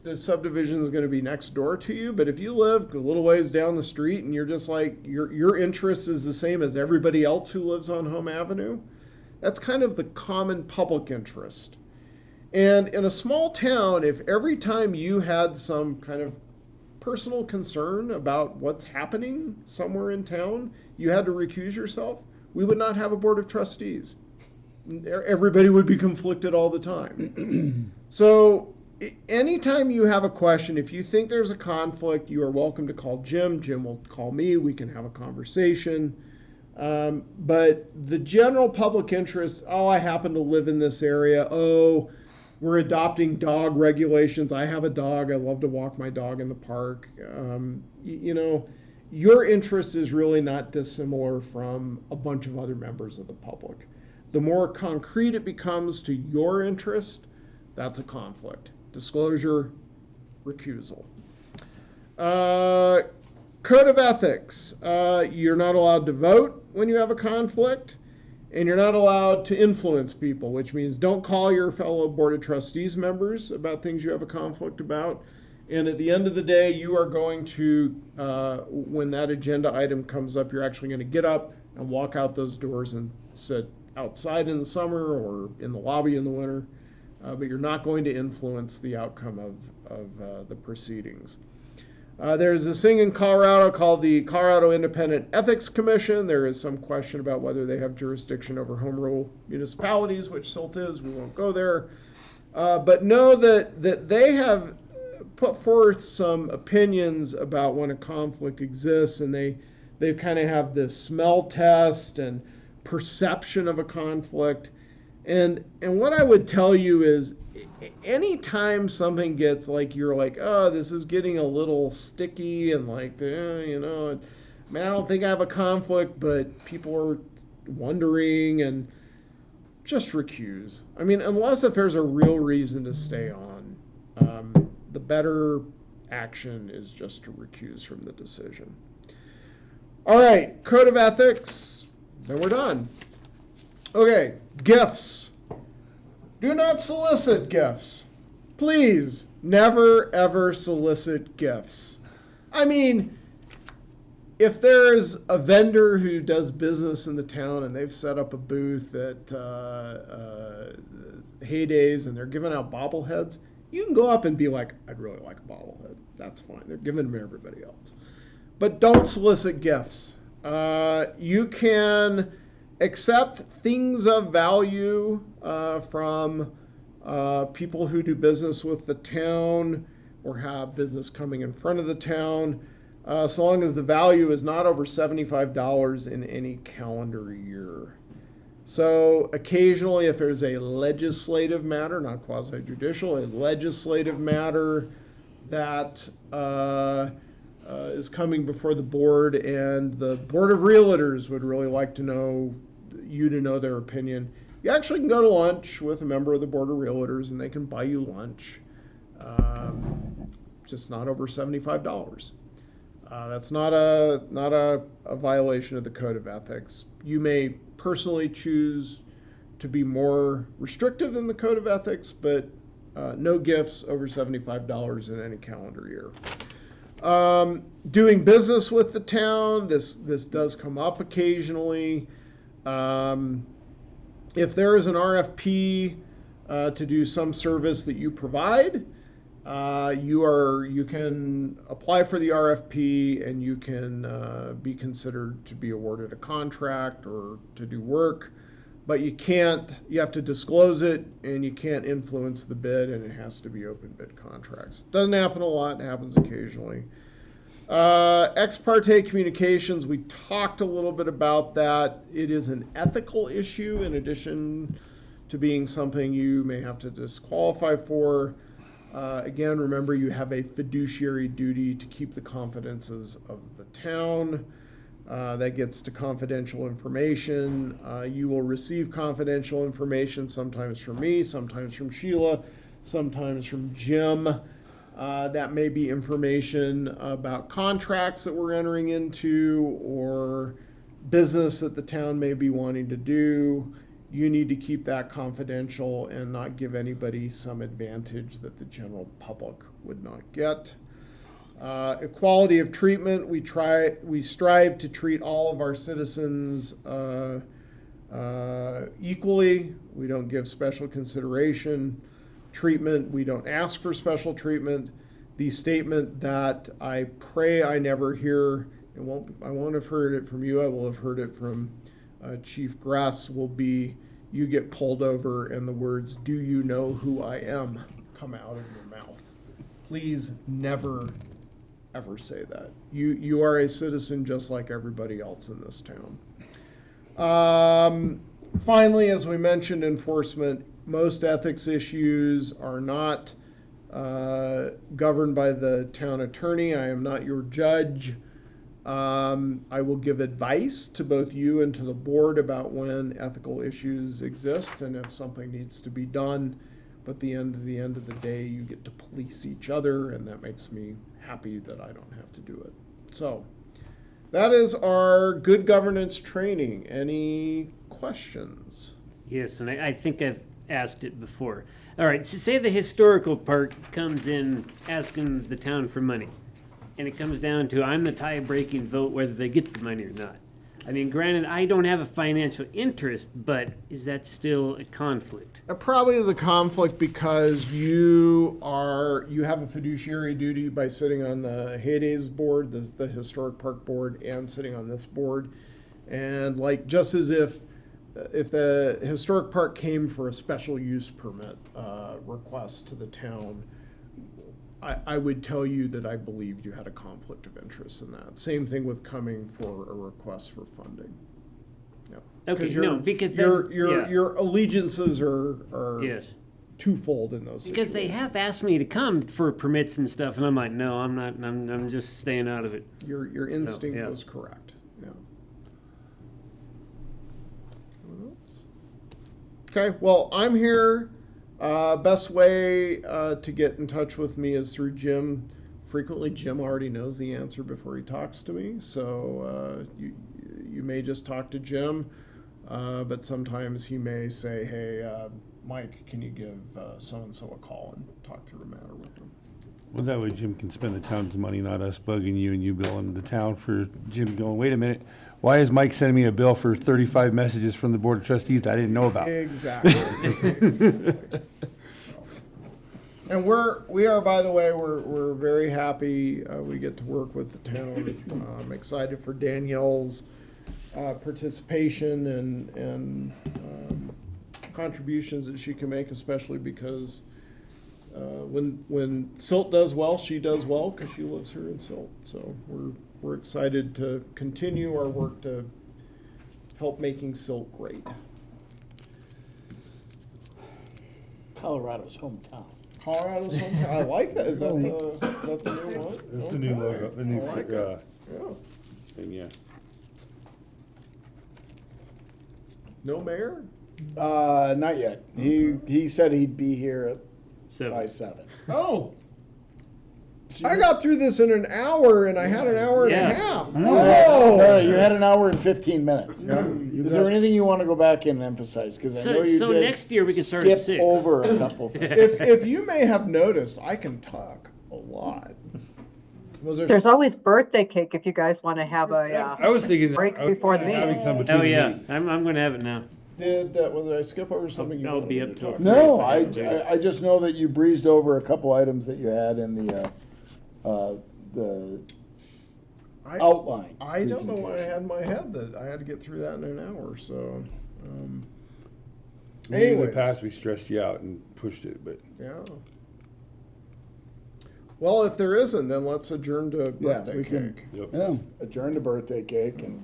the subdivision is going to be next door to you, but if you live a little ways down the street and you're just like, your interest is the same as everybody else who lives on Home Avenue, that's kind of the common public interest. And in a small town, if every time you had some kind of personal concern about what's happening somewhere in town, you had to recuse yourself, we would not have a board of trustees. Everybody would be conflicted all the time. So anytime you have a question, if you think there's a conflict, you are welcome to call Jim. Jim will call me. We can have a conversation. But the general public interest, I happen to live in this area. We're adopting dog regulations. I have a dog. I love to walk my dog in the park. Your interest is really not dissimilar from a bunch of other members of the public. The more concrete it becomes to your interest, that's a conflict. Disclosure, recusal. Code of ethics. You're not allowed to vote when you have a conflict, and you're not allowed to influence people, which means don't call your fellow Board of Trustees members about things you have a conflict about. And at the end of the day, you are going to, when that agenda item comes up, you're actually going to get up and walk out those doors and sit outside in the summer or in the lobby in the winter. But you're not going to influence the outcome of the proceedings. There's this thing in Colorado called the Colorado Independent Ethics Commission. There is some question about whether they have jurisdiction over home rule municipalities, which SILT is. We won't go there. But know that they have put forth some opinions about when a conflict exists, and they kind of have this smell test and perception of a conflict. And what I would tell you is, anytime something gets like, you're like, oh, this is getting a little sticky and like, you know, I mean, I don't think I have a conflict, but people are wondering, and just recuse. I mean, unless if there's a real reason to stay on, the better action is just to recuse from the decision. All right, code of ethics, then we're done. Okay, gifts. Do not solicit gifts. Please, never ever solicit gifts. I mean, if there's a vendor who does business in the town and they've set up a booth at Heydays and they're giving out bobbleheads, you can go up and be like, I'd really like a bobblehead. That's fine. They're giving them to everybody else. But don't solicit gifts. You can accept things of value from people who do business with the town or have business coming in front of the town, so long as the value is not over $75 in any calendar year. So occasionally, if there's a legislative matter, not quasi-judicial, a legislative matter that is coming before the board, and the Board of Realtors would really like to know their opinion, you actually can go to lunch with a member of the Board of Realtors, and they can buy you lunch, just not over $75. That's not a violation of the Code of Ethics. You may personally choose to be more restrictive than the Code of Ethics, but no gifts over $75 in any calendar year. Doing business with the town, this does come up occasionally. If there is an RFP to do some service that you provide, you can apply for the RFP, and you can be considered to be awarded a contract or to do work, but you have to disclose it, and you can't influence the bid, and it has to be open bid contracts. Doesn't happen a lot, it happens occasionally. Ex parte communications, we talked a little bit about that. It is an ethical issue in addition to being something you may have to disqualify for. Again, remember, you have a fiduciary duty to keep the confidences of the town. That gets to confidential information. You will receive confidential information, sometimes from me, sometimes from Sheila, sometimes from Jim. That may be information about contracts that we're entering into or business that the town may be wanting to do. You need to keep that confidential and not give anybody some advantage that the general public would not get. Equality of treatment, we strive to treat all of our citizens equally. We don't give special consideration. Treatment, we don't ask for special treatment. The statement that I pray I never hear, I won't have heard it from you, I will have heard it from Chief Grass, will be, you get pulled over and the words, "Do you know who I am?" come out of your mouth. Please never, ever say that. You are a citizen just like everybody else in this town. Finally, as we mentioned, enforcement. Most ethics issues are not governed by the town attorney. I am not your judge. I will give advice to both you and to the board about when ethical issues exist and if something needs to be done. But at the end of the day, you get to police each other, and that makes me happy that I don't have to do it. So that is our good governance training. Any questions? Yes, and I think I've asked it before. All right, so say the historical park comes in asking the town for money, and it comes down to I'm the tie-breaking vote whether they get the money or not. I mean, granted, I don't have a financial interest, but is that still a conflict? It probably is a conflict because you have a fiduciary duty by sitting on the Heydays board, the historic park board, and sitting on this board. And like, just as if the historic park came for a special use permit request to the town, I would tell you that I believed you had a conflict of interest in that. Same thing with coming for a request for funding. Yeah. Okay, no, because your allegiances are Yes. twofold in those Because they situations. have asked me to come for permits and stuff, and I'm like, no, I'm not. I'm just staying out of it. Your instinct yeah. was correct. Yeah. Okay, well, I'm here. Best way to get in touch with me is through Jim. Frequently, Jim already knows the answer before he talks to me, so you may just talk to Jim, but sometimes he may say, hey, Mike, can you give so-and-so a call and talk through a matter with them? Well, that way Jim can spend the town's money, not us bugging you and you billing the town for Jim going, wait a minute, why is Mike sending me a bill for 35 messages from the Board of Trustees that I didn't know about? Exactly. And we are, by the way, we're very happy we get to work with the town. I'm excited for Danielle's participation and contributions that she can make, especially because when Silt does well, she does well because she lives here in Silt. So we're excited to continue our work to help making Silt great. Colorado's hometown. Colorado's hometown. I like that. Is that the new one? That's the new logo, the new, I like it. Yeah. thing, yeah. No mayor? Not yet. He said he'd be here by 7. Oh. I got through this in an hour and I had an hour and a Yeah. half. Oh, you had an hour and 15 minutes. You Is there got- anything you want to go back and emphasize? Because I know you So did next year we can start at skip 6. over a couple things. If you may have noticed, I can talk a lot. Was there? There's always birthday cake if you guys want to have a, I was thinking that. Break I was before the having meeting. some between Oh the yeah, meetings. I'm going to have it now. Was I skip over something you I'll wanted be me up to till talk No, about? I just know that you breezed over a couple items that you had in the outline. I don't know what I presentation. had in my head that I had to get through that in an hour, so. Maybe in the Anyways. past, we stressed you out and pushed it, but. Yeah. Well, if there isn't, then let's adjourn to Yeah, birthday we can- cake. Yep. Yeah, adjourn the birthday cake and.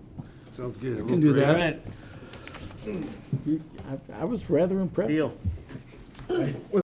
Sounds good. You can do All that. right, I was rather impressed. deal. With